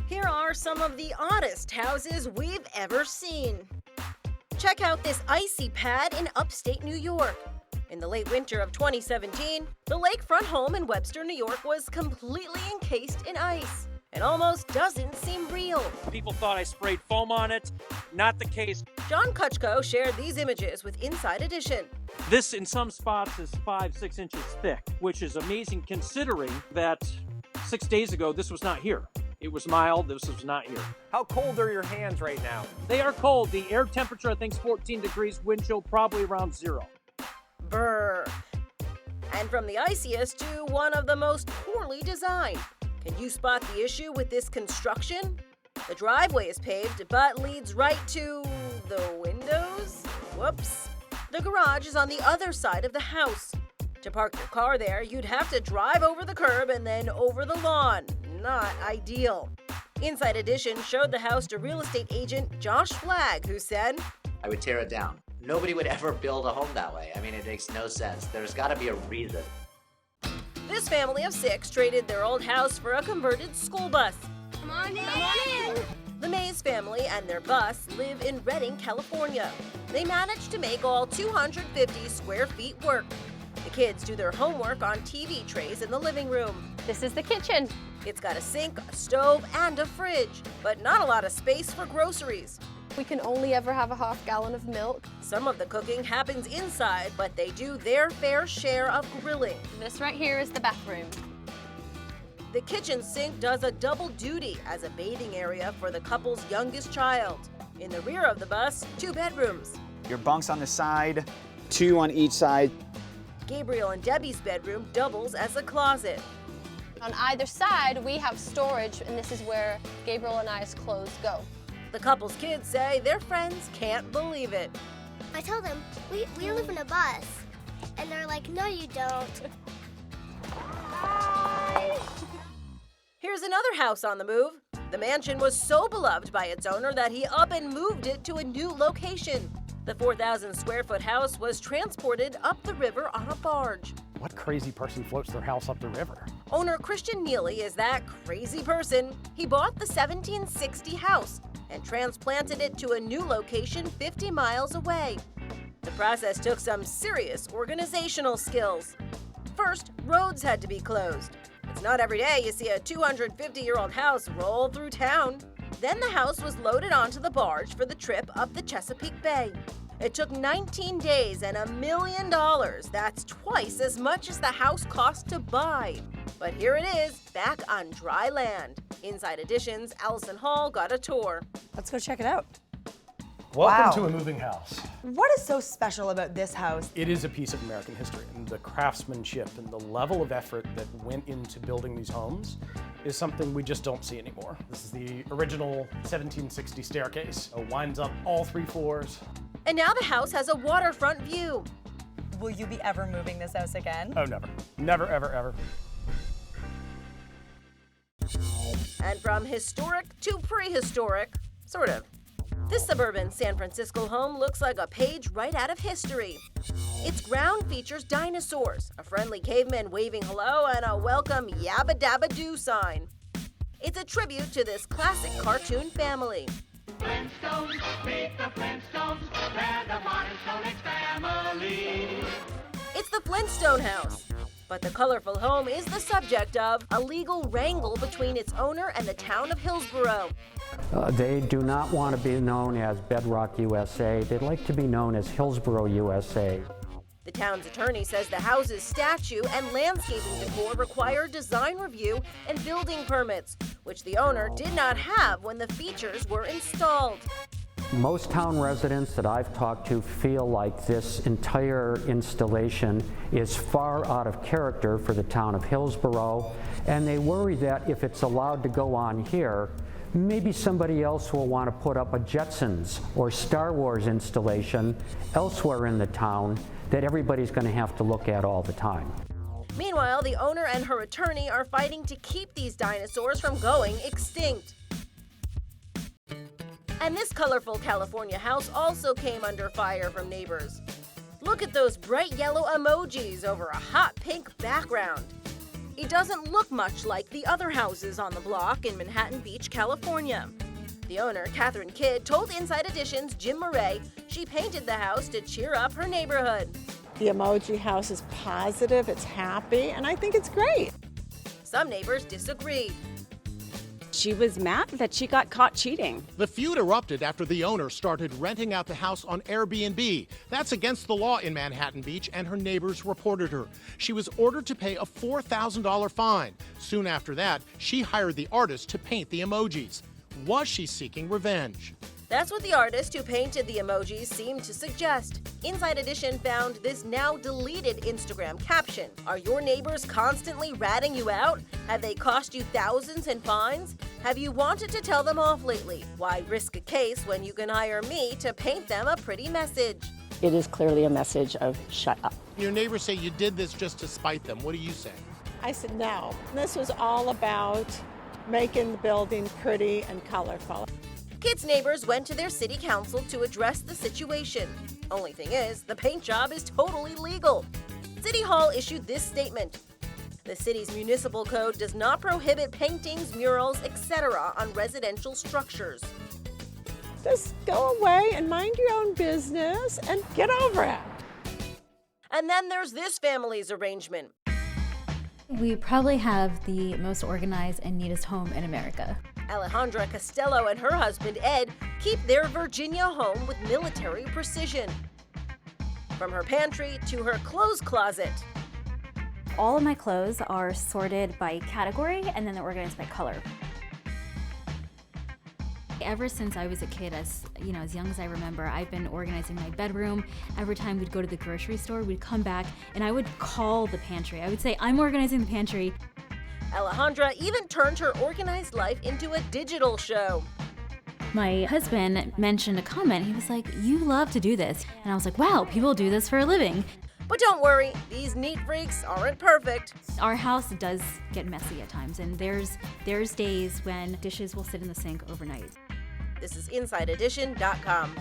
Here are some of the oddest houses we've ever seen. Check out this icy pad in upstate New York. In the late winter of 2017, the lakefront home in Webster, New York was completely encased in ice. It almost doesn't seem real. People thought I sprayed foam on it. Not the case. John Kutchko shared these images with Inside Edition. This, in some spots, is 5-6 inches thick, which is amazing considering that 6 days ago, this was not here. It was mild, this was not here. How cold are your hands right now? They are cold. The air temperature, I think, is 14 degrees, wind chill probably around 0. Brr. And from the iciest to one of the most poorly designed. Can you spot the issue with this construction? The driveway is paved, but leads right to the windows? Whoops. The garage is on the other side of the house. To park your car there, you'd have to drive over the curb and then over the lawn. Not ideal. Inside Edition showed the house to real estate agent Josh Flagg, who said, I would tear it down. Nobody would ever build a home that way. I mean, it makes no sense. There's got to be a reason. This family of 6 traded their old house for a converted school bus. Come on in! The Mays family and their bus live in Redding, California. They managed to make all 250 square feet work. The kids do their homework on TV trays in the living room. This is the kitchen. It's got a sink, a stove, and a fridge, but not a lot of space for groceries. We can only ever have a half gallon of milk. Some of the cooking happens inside, but they do their fair share of grilling. This right here is the bathroom. The kitchen sink does a double duty as a bathing area for the couple's youngest child. In the rear of the bus, 2 bedrooms. Your bunks on the side, 2 on each side. Gabriel and Debbie's bedroom doubles as a closet. On either side, we have storage, and this is where Gabriel and I's clothes go. The couple's kids say their friends can't believe it. I told them, we live in a bus. And they're like, no, you don't. Here's another house on the move. The mansion was so beloved by its owner that he up and moved it to a new location. The 4,000 square foot house was transported up the river on a barge. What crazy person floats their house up the river? Owner Christian Neely is that crazy person. He bought the 1760 house and transplanted it to a new location 50 miles away. The process took some serious organizational skills. First, roads had to be closed. It's not every day you see a 250-year-old house roll through town. Then the house was loaded onto the barge for the trip up the Chesapeake Bay. It took 19 days and $1 million. That's twice as much as the house cost to buy. But here it is, back on dry land. Inside Edition's Allison Hall got a tour. Let's go check it out. Welcome to a moving house. What is so special about this house? It is a piece of American history, and the craftsmanship and the level of effort that went into building these homes is something we just don't see anymore. This is the original 1760 staircase. It winds up all 3 floors. And now the house has a waterfront view. Will you be ever moving this house again? Oh, never. Never, ever, ever. And from historic to prehistoric, sort of. This suburban San Francisco home looks like a page right out of history. Its ground features dinosaurs, a friendly caveman waving hello, and a welcome yabba dabba doo sign. It's a tribute to this classic cartoon family. Flintstones, meet the Flintstones, they're the modern Stone Age family. It's the Flintstone house. But the colorful home is the subject of a legal wrangle between its owner and the town of Hillsborough. They do not want to be known as Bedrock USA. They'd like to be known as Hillsborough USA. The town's attorney says the house's statue and landscaping decor require design review and building permits, which the owner did not have when the features were installed. Most town residents that I've talked to feel like this entire installation is far out of character for the town of Hillsborough, and they worry that if it's allowed to go on here, maybe somebody else will want to put up a Jetsons or Star Wars installation elsewhere in the town that everybody's going to have to look at all the time. Meanwhile, the owner and her attorney are fighting to keep these dinosaurs from going extinct. And this colorful California house also came under fire from neighbors. Look at those bright yellow emojis over a hot pink background. It doesn't look much like the other houses on the block in Manhattan Beach, California. The owner, Catherine Kidd, told Inside Edition's Jim Moret she painted the house to cheer up her neighborhood. The emoji house is positive, it's happy, and I think it's great. Some neighbors disagree. She was mad that she got caught cheating. The feud erupted after the owner started renting out the house on Airbnb. That's against the law in Manhattan Beach, and her neighbors reported her. She was ordered to pay a $4,000 fine. Soon after that, she hired the artist to paint the emojis. Was she seeking revenge? That's what the artist who painted the emojis seemed to suggest. Inside Edition found this now deleted Instagram caption. Are your neighbors constantly ratting you out? Have they cost you thousands in fines? Have you wanted to tell them off lately? Why risk a case when you can hire me to paint them a pretty message? It is clearly a message of shut up. Your neighbors say you did this just to spite them. What do you say? I said no. This was all about making the building pretty and colorful. Kidd's neighbors went to their city council to address the situation. Only thing is, the paint job is totally legal. City Hall issued this statement. The city's municipal code does not prohibit paintings, murals, etc. on residential structures. Just go away and mind your own business and get over it. And then there's this family's arrangement. We probably have the most organized and neatest home in America. Alejandra Costello and her husband Ed keep their Virginia home with military precision. From her pantry to her clothes closet. All of my clothes are sorted by category and then they're organized by color. Ever since I was a kid, as young as I remember, I've been organizing my bedroom. Every time we'd go to the grocery store, we'd come back and I would call the pantry. I would say, I'm organizing the pantry. Alejandra even turned her organized life into a digital show. My husband mentioned a comment. He was like, you love to do this. And I was like, wow, people do this for a living. But don't worry, these neat freaks aren't perfect. Our house does get messy at times, and there's days when dishes will sit in the sink overnight. This is InsideEdition.com.